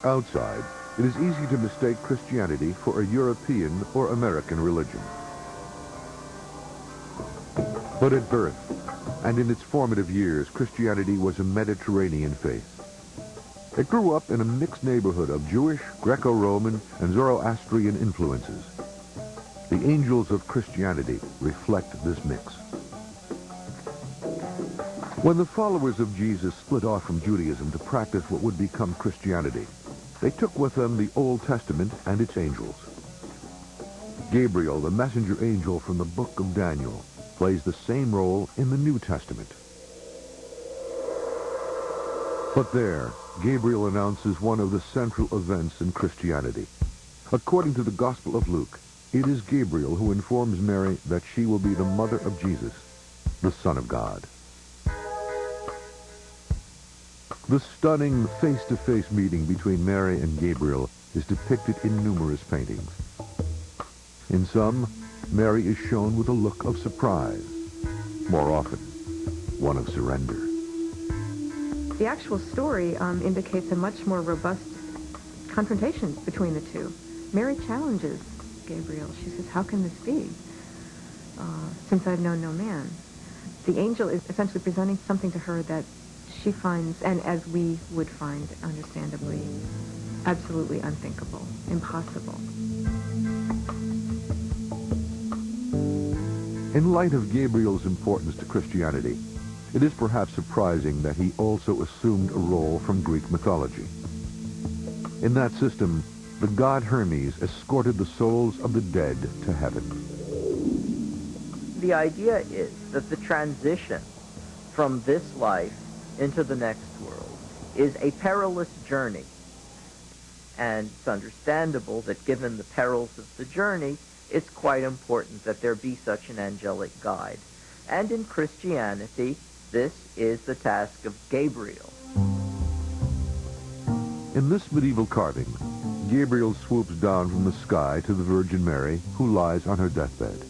Outside, it is easy to mistake Christianity for a European or American religion. But at birth, and in its formative years, Christianity was a Mediterranean faith. It grew up in a mixed neighborhood of Jewish, Greco-Roman, and Zoroastrian influences. The angels of Christianity reflect this mix. When the followers of Jesus split off from Judaism to practice what would become Christianity, they took with them the Old Testament and its angels. Gabriel, the messenger angel from the book of Daniel, plays the same role in the New Testament. But there, Gabriel announces one of the central events in Christianity. According to the Gospel of Luke, it is Gabriel who informs Mary that she will be the mother of Jesus, the Son of God. The stunning face-to-face meeting between Mary and Gabriel is depicted in numerous paintings. In some, Mary is shown with a look of surprise. More often, one of surrender. The actual story indicates a much more robust confrontation between the two. Mary challenges Gabriel. She says, "How can this be, since I've known no man?" The angel is essentially presenting something to her that she finds, and as we would find, understandably, absolutely unthinkable, impossible. In light of Gabriel's importance to Christianity, it is perhaps surprising that he also assumed a role from Greek mythology. In that system, the god Hermes escorted the souls of the dead to heaven. The idea is that the transition from this life into the next world is a perilous journey. And it's understandable that given the perils of the journey, it's quite important that there be such an angelic guide. And in Christianity, this is the task of Gabriel. In this medieval carving, Gabriel swoops down from the sky to the Virgin Mary, who lies on her deathbed.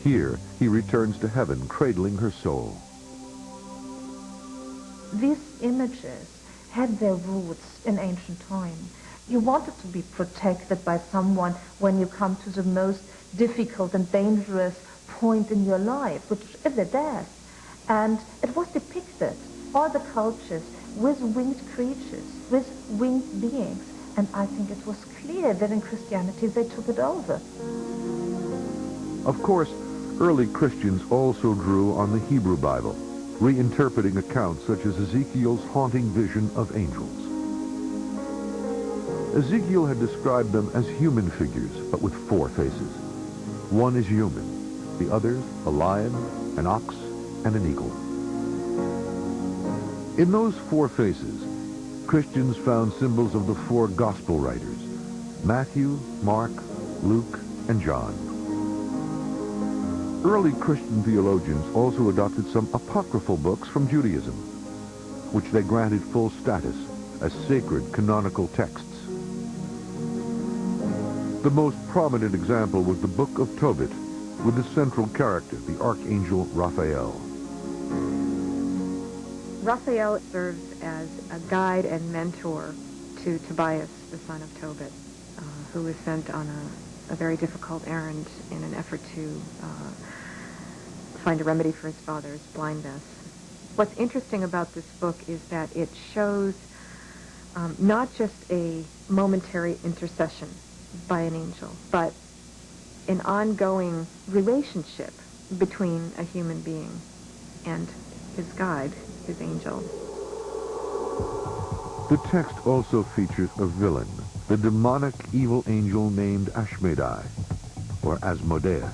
Here, he returns to heaven, cradling her soul. These images had their roots in ancient time. You wanted to be protected by someone when you come to the most difficult and dangerous point in your life, which is the death. And it was depicted, all the cultures, with winged creatures, with winged beings. And I think it was clear that in Christianity they took it over. Of course, early Christians also drew on the Hebrew Bible, reinterpreting accounts such as Ezekiel's haunting vision of angels. Ezekiel had described them as human figures, but with 4 faces. One is human, the others a lion, an ox, and an eagle. In those 4 faces, Christians found symbols of the 4 gospel writers, Matthew, Mark, Luke, and John. Early Christian theologians also adopted some apocryphal books from Judaism, which they granted full status as sacred canonical texts. The most prominent example was the Book of Tobit, with the central character, the archangel Raphael. Raphael serves as a guide and mentor to Tobias, the son of Tobit, who was sent on a very difficult errand in an effort to find a remedy for his father's blindness. What's interesting about this book is that it shows not just a momentary intercession by an angel, but an ongoing relationship between a human being and his guide, his angel. The text also features a villain, the demonic evil angel named Ashmedai, or Asmodeus.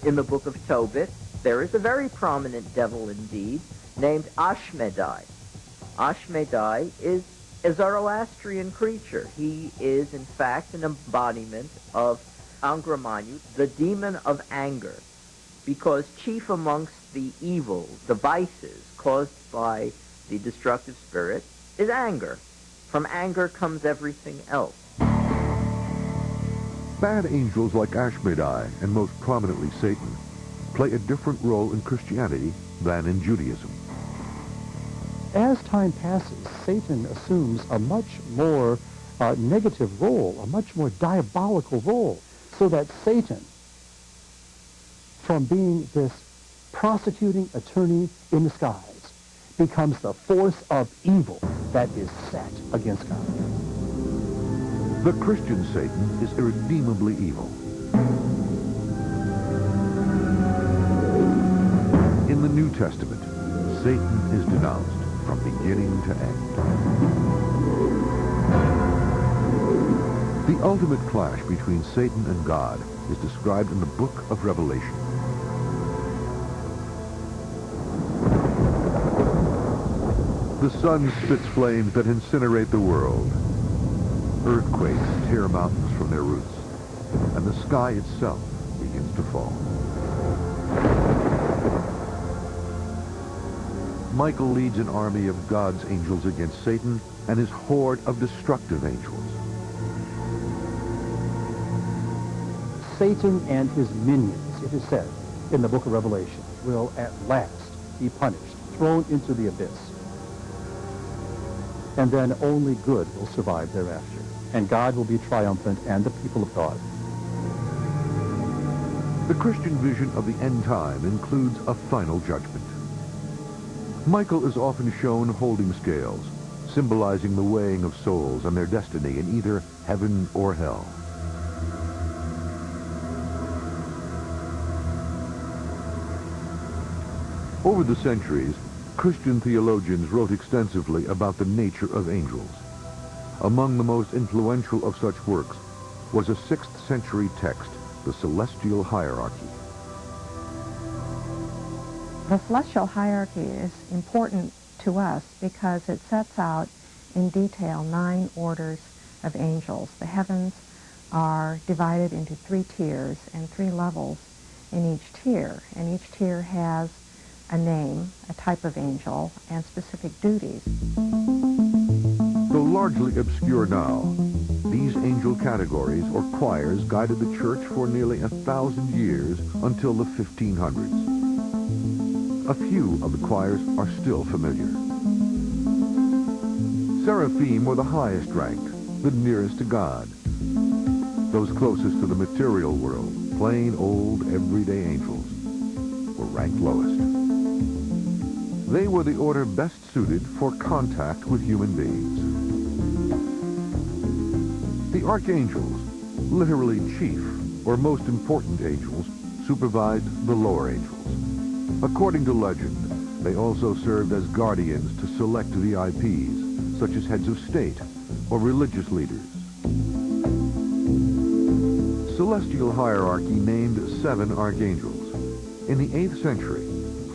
In the book of Tobit, there is a very prominent devil indeed, named Ashmedai. Ashmedai is a Zoroastrian creature. He is, in fact, an embodiment of Angra Mainyu, the demon of anger, because chief amongst the evils, the vices caused by the destructive spirit, is anger. From anger comes everything else. Bad angels like Ashmedai, and most prominently Satan, play a different role in Christianity than in Judaism. As as time passes, Satan assumes a much more negative role, a much more diabolical role, so that Satan, from being this prosecuting attorney in the skies, becomes the force of evil that is set against God. The Christian Satan is irredeemably evil. In the New Testament, Satan is denounced from beginning to end. The ultimate clash between Satan and God is described in the book of Revelation. The sun spits flames that incinerate the world. Earthquakes tear mountains from their roots, and the sky itself begins to fall. Michael leads an army of God's angels against Satan and his horde of destructive angels. Satan and his minions, it is said in the book of Revelation, will at last be punished, thrown into the abyss. And then only good will survive thereafter. And God will be triumphant, and the people of God. The Christian vision of the end time includes a final judgment. Michael is often shown holding scales, symbolizing the weighing of souls and their destiny in either heaven or hell. Over the centuries, Christian theologians wrote extensively about the nature of angels. Among the most influential of such works was a 6th century text, the Celestial Hierarchy. The celestial hierarchy is important to us because it sets out in detail 9 orders of angels. The heavens are divided into 3 tiers and 3 levels in each tier, and each tier has a name, a type of angel, and specific duties. Though largely obscure now, these angel categories or choirs guided the church for nearly 1,000 years until the 1500s. A few of the choirs are still familiar. Seraphim were the highest ranked, the nearest to God. Those closest to the material world, plain old everyday angels, were ranked lowest. They were the order best suited for contact with human beings. The archangels, literally chief or most important angels, supervised the lower angels. According to legend, they also served as guardians to select VIPs, such as heads of state or religious leaders. Celestial hierarchy named 7 archangels. In the 8th century,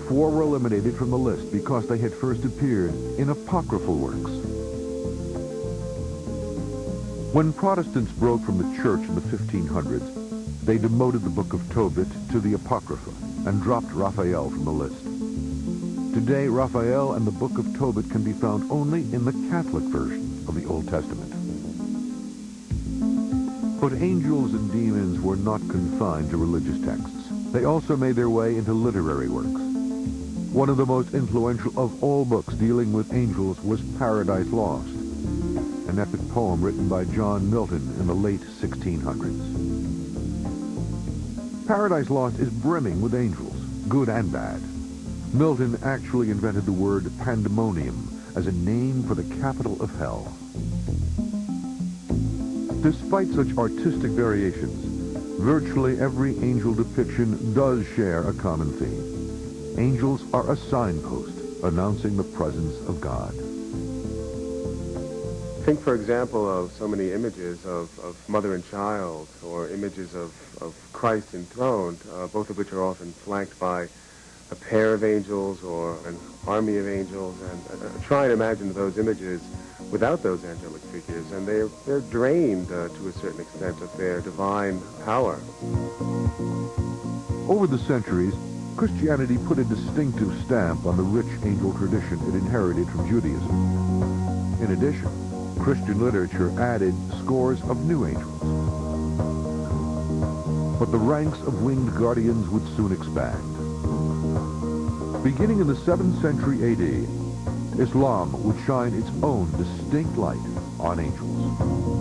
4 were eliminated from the list because they had first appeared in apocryphal works. When Protestants broke from the church in the 1500s, they demoted the Book of Tobit to the Apocrypha and dropped Raphael from the list. Today, Raphael and the Book of Tobit can be found only in the Catholic version of the Old Testament. But angels and demons were not confined to religious texts. They also made their way into literary works. One of the most influential of all books dealing with angels was Paradise Lost, an epic poem written by John Milton in the late 1600s. Paradise Lost is brimming with angels, good and bad. Milton actually invented the word pandemonium as a name for the capital of hell. Despite such artistic variations, virtually every angel depiction does share a common theme. Angels are a signpost announcing the presence of God. Think, for example, of so many images of mother and child, or images of Christ enthroned, both of which are often flanked by a pair of angels or an army of angels, and try and imagine those images without those angelic figures, and they're drained to a certain extent of their divine power. Over the centuries, Christianity put a distinctive stamp on the rich angel tradition it inherited from Judaism. In addition, Christian literature added scores of new angels. But the ranks of winged guardians would soon expand. Beginning in the 7th century AD, Islam would shine its own distinct light on angels.